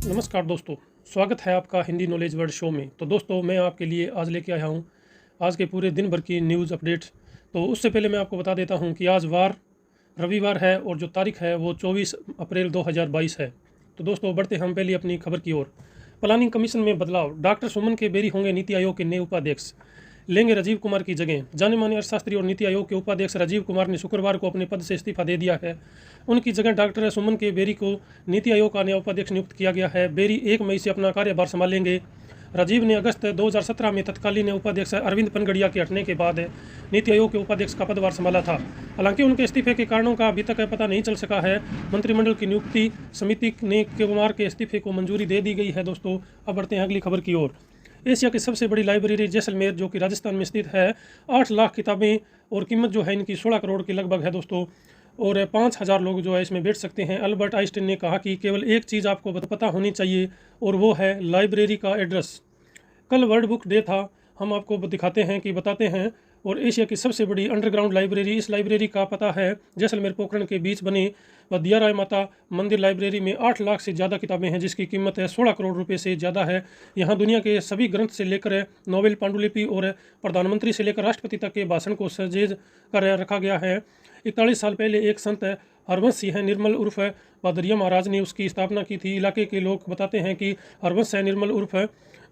नमस्कार दोस्तों, स्वागत है आपका हिंदी नॉलेज वर्ड शो में। तो दोस्तों, मैं आपके लिए आज लेके आया हूँ आज के पूरे दिन भर की न्यूज़ अपडेट। तो उससे पहले मैं आपको बता देता हूँ कि आज रविवार है और जो तारीख है वो 24 अप्रैल 2022 है। तो दोस्तों, बढ़ते हम पहले अपनी खबर की ओर। प्लानिंग कमीशन में बदलाव, डॉक्टर सुमन के बेरी होंगे नीति आयोग के नए उपाध्यक्ष, लेंगे राजीव कुमार की जगह। जाने माने अर्थशास्त्री और नीति आयोग के उपाध्यक्ष राजीव कुमार ने शुक्रवार को अपने पद से इस्तीफा दे दिया है। उनकी जगह डॉक्टर सुमन के बेरी को नीति आयोग का नया उपाध्यक्ष नियुक्त किया गया है। बेरी 1 मई से अपना कार्यभार संभालेंगे। राजीव ने अगस्त 2017 में तत्कालीन उपाध्यक्ष अरविंद पनगड़िया के हटने के बाद नीति आयोग के उपाध्यक्ष का पदभार संभाला था। हालांकि उनके इस्तीफे के कारणों का अभी तक पता नहीं चल सका है। मंत्रिमंडल की नियुक्ति समिति ने कुमार के इस्तीफे को मंजूरी दे दी गई है। दोस्तों, अब बढ़ते हैं अगली खबर की ओर। एशिया की सबसे बड़ी लाइब्रेरी जैसलमेर, जो कि राजस्थान में स्थित है, 8 लाख किताबें और कीमत जो है इनकी 16 करोड़ के लगभग है दोस्तों। और 5,000 लोग जो है इसमें बैठ सकते हैं। अल्बर्ट आइंस्टीन ने कहा कि केवल एक चीज़ आपको पता होनी चाहिए और वो है लाइब्रेरी का एड्रेस। कल वर्ल्ड बुक डे था, हम आपको दिखाते हैं कि बताते हैं। और एशिया की सबसे बड़ी अंडरग्राउंड लाइब्रेरी, इस लाइब्रेरी का पता है जैसलमेर पोखरण के बीच बने दिया राय माता मंदिर लाइब्रेरी में 8 लाख से ज़्यादा किताबें हैं, जिसकी कीमत है 16 करोड़ रुपए से ज़्यादा है। यहाँ दुनिया के सभी ग्रंथ से लेकर नोबेल, पांडुलिपि और प्रधानमंत्री से लेकर राष्ट्रपति तक के भाषण को सजेज कर रखा गया है। 41 साल पहले एक संत हरवंश सिंह निर्मल उर्फ बादरिया महाराज ने उसकी स्थापना की थी। इलाके के लोग बताते हैं कि हरवंश निर्मल उर्फ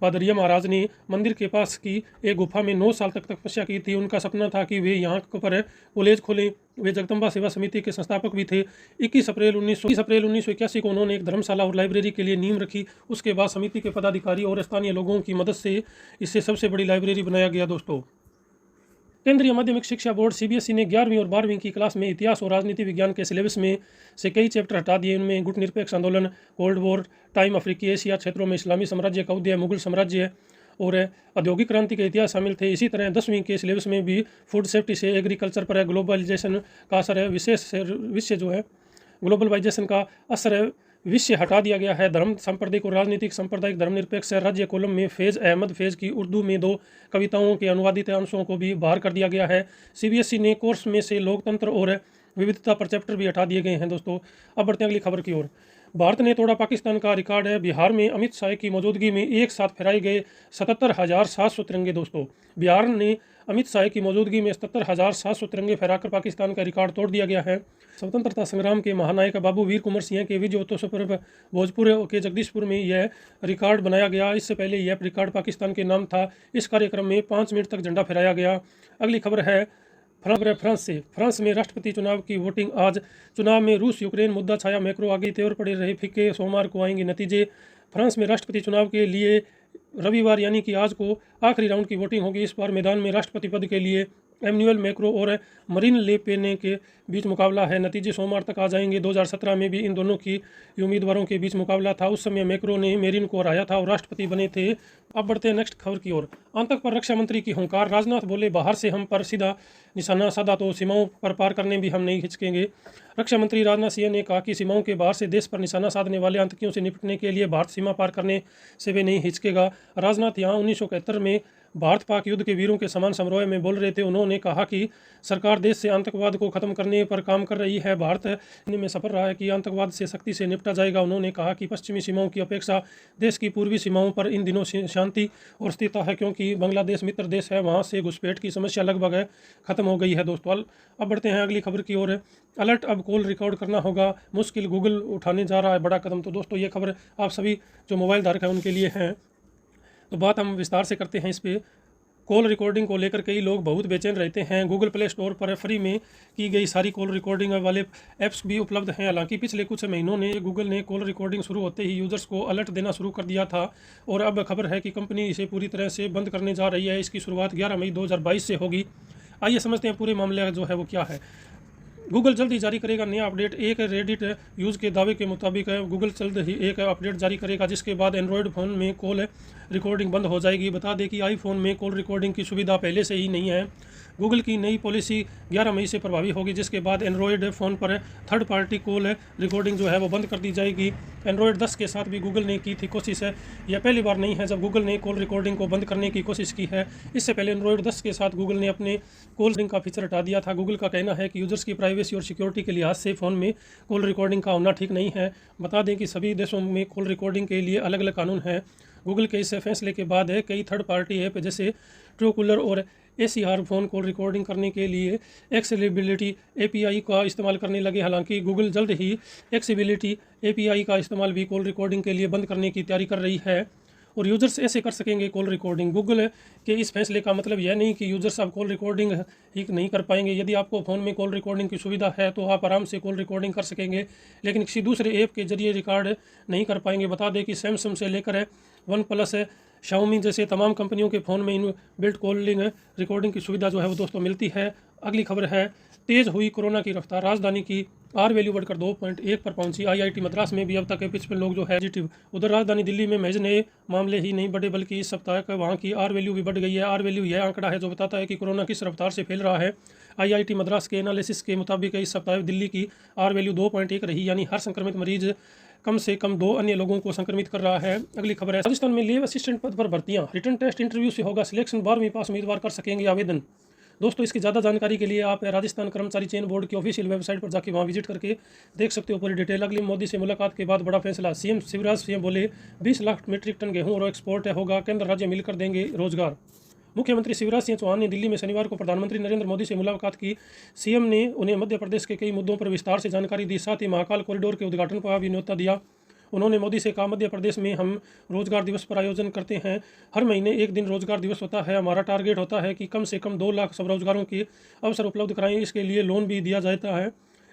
बादरिया महाराज ने मंदिर के पास की एक गुफा में 9 साल तक तपस्या की थी। उनका सपना था कि वे यहाँ पर कॉलेज खोलें। वे जगदम्बा सेवा समिति के संस्थापक भी थे। 21 अप्रैल 1981 को उन्होंने एक धर्मशाला और लाइब्रेरी के लिए नींव रखी। उसके बाद समिति के पदाधिकारी और स्थानीय लोगों की मदद से इसे सबसे बड़ी लाइब्रेरी बनाया गया। दोस्तों, केंद्रीय माध्यमिक शिक्षा बोर्ड सीबीएसई ने 11वीं और 12वीं की क्लास में इतिहास और राजनीति विज्ञान के सिलेबस में से कई चैप्टर हटा दिए। इनमें गुटनिरपेक्ष आंदोलन, कोल्ड वॉर टाइम, अफ्रीकी एशिया क्षेत्रों में इस्लामी साम्राज्य का उदय, मुगल साम्राज्य और औद्योगिक क्रांति के इतिहास शामिल थे। इसी तरह 10वीं के सिलेबस में भी फूड सेफ्टी से एग्रीकल्चर पर ग्लोबलाइजेशन का असर है, विषय जो है ग्लोबलाइजेशन का असर विषय हटा दिया गया है। धर्म, सांप्रदायिक और राजनीतिक सांप्रदायिक धर्मनिरपेक्ष राज्य कॉलम में फैज़ अहमद फैज़ की उर्दू में 2 कविताओं के अनुवादित अंशों को भी बाहर कर दिया गया है। सीबीएसई ने कोर्स में से लोकतंत्र और विविधता पर चैप्टर भी हटा दिए गए हैं। दोस्तों, अब बढ़ते हैं अगली खबर की ओर। भारत ने तोड़ा पाकिस्तान का रिकॉर्ड है। बिहार में अमित शाह की मौजूदगी में एक साथ फहराए गए 77,700 तिरंगे। दोस्तों, बिहार ने अमित शाह की मौजूदगी में 77,700 तिरंगे फहराकर पाकिस्तान का रिकॉर्ड तोड़ दिया गया है। स्वतंत्रता संग्राम के महानायक बाबू वीर कुंवर सिंह के विजयोत्सव पर भोजपुर के जगदीशपुर में यह रिकॉर्ड बनाया गया। इससे पहले यह रिकॉर्ड पाकिस्तान के नाम था। इस कार्यक्रम में 5 मिनट तक झंडा फहराया गया। अगली खबर है फ्रांस से। फ्रांस में राष्ट्रपति चुनाव की वोटिंग आज। चुनाव में रूस यूक्रेन मुद्दा छाया, मैक्रो आगे तेवर पड़े रहे फीके, सोमवार को आएंगे नतीजे। फ्रांस में राष्ट्रपति चुनाव के लिए रविवार यानी कि आज को आखिरी राउंड की वोटिंग होगी। इस बार मैदान में राष्ट्रपति पद के लिए एमैनुएल मैक्रो और मरीन ले पेन के बीच मुकाबला है। नतीजे सोमवार तक आ जाएंगे। 2017 में भी इन दोनों की उम्मीदवारों के बीच मुकाबला था। उस समय मैक्रो ने मेरिन को हराया था और राष्ट्रपति बने थे। अब बढ़ते हैं नेक्स्ट खबर की ओर। आतंक पर रक्षा मंत्री की हुंकार, राजनाथ बोले बाहर से हम पर सीधा निशाना साधा तो सीमाओं पर पार करने भी हम नहीं हिचकेंगे। रक्षा मंत्री राजनाथ सिंह ने कहा कि सीमाओं के बाहर से देश पर निशाना साधने वाले आतंकियों से निपटने के लिए भारत सीमा पार करने से वे नहीं हिचकेगा। राजनाथ यहाँ 1971 में भारत पाक युद्ध के वीरों के समान समारोह में बोल रहे थे। उन्होंने कहा कि सरकार देश से आतंकवाद को खत्म करने पर काम कर रही है। भारत में सफल रहा है कि आतंकवाद से सख्ती से निपटा जाएगा। उन्होंने कहा कि पश्चिमी सीमाओं की अपेक्षा देश की पूर्वी सीमाओं पर इन दिनों शांति और स्थिरता है, क्योंकि बांग्लादेश मित्र देश है, वहाँ से घुसपैठ की समस्या लगभग खत्म हो गई है। दोस्तों, अब बढ़ते हैं अगली खबर की ओर। अलर्ट, अब कॉल रिकॉर्ड करना होगा मुश्किल, गूगल उठाने जा रहा है बड़ा कदम। तो दोस्तों, ये खबर आप सभी जो मोबाइल धारक हैं उनके लिए हैं। तो बात हम विस्तार से करते हैं इस पर। कॉल रिकॉर्डिंग को लेकर कई लोग बहुत बेचैन रहते हैं। गूगल प्ले स्टोर पर फ्री में की गई सारी कॉल रिकॉर्डिंग वाले ऐप्स भी उपलब्ध हैं। हालांकि पिछले कुछ महीनों ने गूगल ने कॉल रिकॉर्डिंग शुरू होते ही यूजर्स को अलर्ट देना शुरू कर दिया था और अब खबर है कि कंपनी इसे पूरी तरह से बंद करने जा रही है। इसकी शुरुआत 11 मई 2022 से होगी। आइए समझते हैं पूरे मामले जो है वो क्या है। गूगल जल्द ही जारी करेगा नया अपडेट। एक रेडिट यूज़ के दावे के मुताबिक गूगल जल्द ही एक अपडेट जारी करेगा, जिसके बाद एंड्रॉयड फ़ोन में कॉल रिकॉर्डिंग बंद हो जाएगी। बता दें कि आईफोन में कॉल रिकॉर्डिंग की सुविधा पहले से ही नहीं है। गूगल की नई पॉलिसी 11 मई से प्रभावी होगी, जिसके बाद एंड्रॉयड फ़ोन पर थर्ड पार्टी कॉल रिकॉर्डिंग जो है वो बंद कर दी जाएगी। एंड्रॉयड 10 के साथ भी गूगल ने की थी कोशिश है, यह पहली बार नहीं है जब गूगल ने कॉल रिकॉर्डिंग को बंद करने की कोशिश की है। इससे पहले एंड्रॉयड 10 के साथ गूगल ने अपने कॉल रिकॉर्डिंग का फीचर हटा दिया था। गूगल का कहना है कि यूजर्स की प्राइवेसी और सिक्योरिटी के लिहाज से फ़ोन में कॉल रिकॉर्डिंग का होना ठीक नहीं है। बता दें कि सभी देशों में कॉल रिकॉर्डिंग के लिए अलग अलग कानून है। गूगल के इस फैसले के बाद कई थर्ड पार्टी ऐप जैसे ट्रूकॉलर और ACR फ़ोन कॉल रिकॉर्डिंग करने के लिए एक्सेसिबिलिटी API का इस्तेमाल करने लगे। हालांकि गूगल जल्द ही एक्सेसिबिलिटी API का इस्तेमाल भी कॉल रिकॉर्डिंग के लिए बंद करने की तैयारी कर रही है और यूज़र्स ऐसे कर सकेंगे कॉल रिकॉर्डिंग। गूगल के इस फैसले का मतलब यह नहीं कि यूज़र्स अब कॉल रिकॉर्डिंग ही नहीं कर पाएंगे। यदि आपको फ़ोन में कॉल रिकॉर्डिंग की सुविधा है तो आप आराम से कॉल रिकॉर्डिंग कर सकेंगे, लेकिन किसी दूसरे ऐप के जरिए रिकॉर्ड नहीं कर पाएंगे। बता दें कि सैमसंग से लेकर वन प्लस शाओमी जैसे तमाम कंपनियों के फ़ोन में इन बिल्ट कॉलिंग रिकॉर्डिंग की सुविधा जो है वो दोस्तों मिलती है। अगली खबर है, तेज़ हुई कोरोना की रफ्तार, राजधानी की आर वैल्यू बढ़कर 2.1 पर पहुंची। IIT मद्रास में भी अब तक 55 लोग जो है पॉजिटिव। उधर राजधानी दिल्ली में महज नए मामले ही नहीं बढ़े बल्कि इस सप्ताह का वहां की आर वैल्यू भी बढ़ गई है। आर वैल्यू यह आंकड़ा है जो बताता है कि कोरोना किस रफ्तार से फैल रहा है। IIT मद्रास के एनालिसिस के मुताबिक इस सप्ताह दिल्ली की आर वैल्यू 2.1 रही, यानी हर संक्रमित मरीज कम से कम 2 अन्य लोगों को संक्रमित कर रहा है। अगली खबर है, राजस्थान में लेब असिस्टेंट पद पर भर्तियां, रिटर्न टेस्ट इंटरव्यू से होगा सिलेक्शन, 12वीं पास उम्मीदवार कर सकेंगे आवेदन। दोस्तों इसकी ज़्यादा जानकारी के लिए आप राजस्थान कर्मचारी चयन बोर्ड की ऑफिशियल वेबसाइट पर जाके वहां विजिट करके देख सकते हो पूरी डिटेल। अगली मोदी से मुलाकात के बाद बड़ा फैसला, CM शिवराज सिंह बोले 20 लाख मीट्रिक टन गेहूं और एक्सपोर्ट होगा, केंद्र राज्य मिलकर देंगे रोजगार। मुख्यमंत्री शिवराज सिंह चौहान ने दिल्ली में शनिवार को प्रधानमंत्री नरेंद्र मोदी से मुलाकात की। CM ने उन्हें मध्य प्रदेश के कई मुद्दों पर विस्तार से जानकारी दी, साथ ही महाकाल कॉरिडोर के उद्घाटन का भी न्योता दिया। उन्होंने मोदी से कहा, मध्य प्रदेश में हम रोजगार दिवस पर आयोजन करते हैं, हर महीने एक दिन रोजगार दिवस होता है। हमारा टारगेट होता है कि कम से कम 2 लाख स्वरोजगारों के अवसर उपलब्ध कराएं, इसके लिए लोन भी दिया जाता है।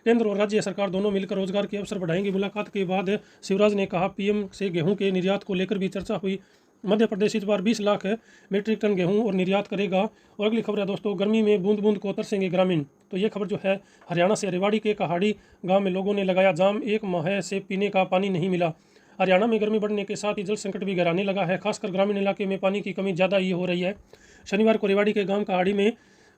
केंद्र और राज्य सरकार दोनों मिलकर रोजगार के अवसर बढ़ाएंगे। मुलाकात के बाद शिवराज ने कहा, PM से गेहूं के निर्यात को लेकर भी चर्चा हुई। मध्य प्रदेश इस बार 20 लाख मीट्रिक टन गेहूं और निर्यात करेगा। और अगली खबर है दोस्तों, गर्मी में बूंद बूंद को तरसेंगे ग्रामीण। तो ये खबर जो है हरियाणा से, रेवाड़ी के कहाड़ी गांव में लोगों ने लगाया जाम, 1 माह से पीने का पानी नहीं मिला। हरियाणा में गर्मी बढ़ने के साथ ही जल संकट भी गहराने लगा है, खासकर ग्रामीण इलाके में पानी की कमी ज़्यादा ही हो रही है। शनिवार को रेवाड़ी के गांव कहाड़ी में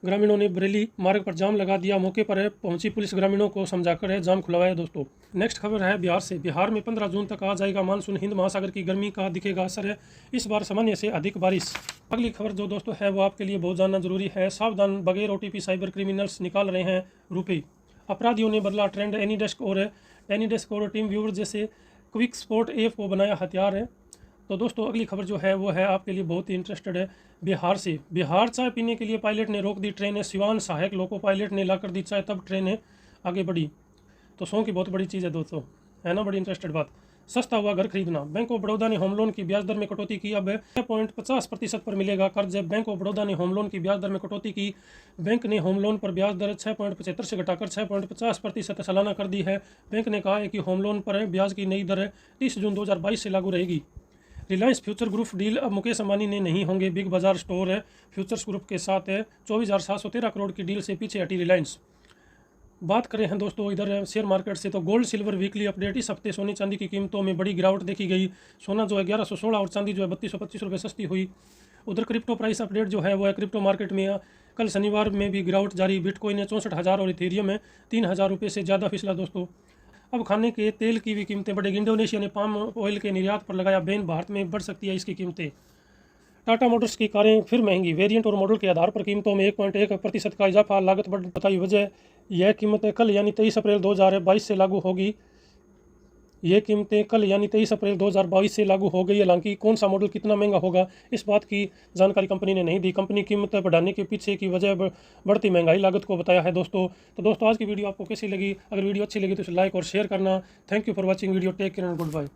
ग्रामीणों ने बरेली मार्ग पर जाम लगा दिया। मौके पर पहुंची पुलिस ग्रामीणों को समझाकर जाम खुलवाया। दोस्तों नेक्स्ट खबर है बिहार से। बिहार में 15 जून तक आ जाएगा मानसून, हिंद महासागर की गर्मी का दिखेगा असर है, इस बार सामान्य से अधिक बारिश। अगली खबर जो दोस्तों है वो आपके लिए बहुत जानना जरूरी है, सावधान, बगैर OTP साइबर क्रिमिनल्स निकाल रहे हैं रुपये। अपराधियों ने बदला ट्रेंड, एनीडेस्क और टीम व्यूअर जैसे क्विक स्पॉट ऐप को बनाया हथियार है। तो दोस्तों अगली खबर जो है वो है आपके लिए बहुत ही इंटरेस्टेड है, बिहार से। बिहार चाय पीने के लिए पायलट ने रोक दी ट्रेन, सिवान सहायक लोको पायलट ने लाकर दी चाय, तब ट्रेन आगे बढ़ी। तो सौ की बहुत बड़ी चीज़ है दोस्तों, है ना, बड़ी इंटरेस्टेड बात। सस्ता हुआ घर खरीदना, बैंक ऑफ बड़ौदा ने होम लोन की ब्याज दर में कटौती की, अब 6.50% पर मिलेगा कर्ज। बैंक ऑफ बड़ौदा ने होम लोन की ब्याज दर में कटौती की। बैंक ने होम लोन पर ब्याज दर 6.75 से घटाकर 6.50% सालाना कर दी है। बैंक ने कहा है कि होम लोन पर ब्याज की नई दर 30 जून 2022 से लागू रहेगी। रिलायंस फ्यूचर ग्रुप डील, अब मुकेश अंबानी ने नहीं होंगे बिग बाजार स्टोर फ्यूचर्स ग्रुप के साथ 24,713 करोड़ की डील से पीछे हटी रिलायंस। बात करें हैं दोस्तों इधर शेयर मार्केट से, तो गोल्ड सिल्वर वीकली अपडेट। इस हफ्ते सोने चांदी की कीमतों में बड़ी गिरावट देखी गई। सोना जो है 1116 और चांदी जो है 3225 रुपये सस्ती हुई। उधर क्रिप्टो प्राइस अपडेट जो है वो है, क्रिप्टो मार्केट में कल शनिवार में भी गिरावट जारी। बिटकॉइन 64,000 और इथेरियम में 3,000 रुपये से ज़्यादा फिसला। दोस्तों अब खाने के तेल की भी कीमतें बढ़ेगी। इंडोनेशिया ने पाम ऑयल के निर्यात पर लगाया बैन, भारत में बढ़ सकती है इसकी कीमतें। टाटा मोटर्स की कारें फिर महंगी, वेरिएंट और मॉडल के आधार पर कीमतों में 1.1% का इजाफा, लागत बढ़ बताई वजह। यह कीमतें कल यानी 23 अप्रैल 2022 से लागू होगी। ये कीमतें कल यानी 23 अप्रैल 2022 से लागू हो गई। हालांकि कौन सा मॉडल कितना महंगा होगा इस बात की जानकारी कंपनी ने नहीं दी। कंपनी कीमतें बढ़ाने के पीछे की वजह बढ़ती महंगाई लागत को बताया है। दोस्तों तो दोस्तों आज की वीडियो आपको कैसी लगी? अगर वीडियो अच्छी लगी तो इसे लाइक और शेयर करना। Thank you for watching video, take care and good bye.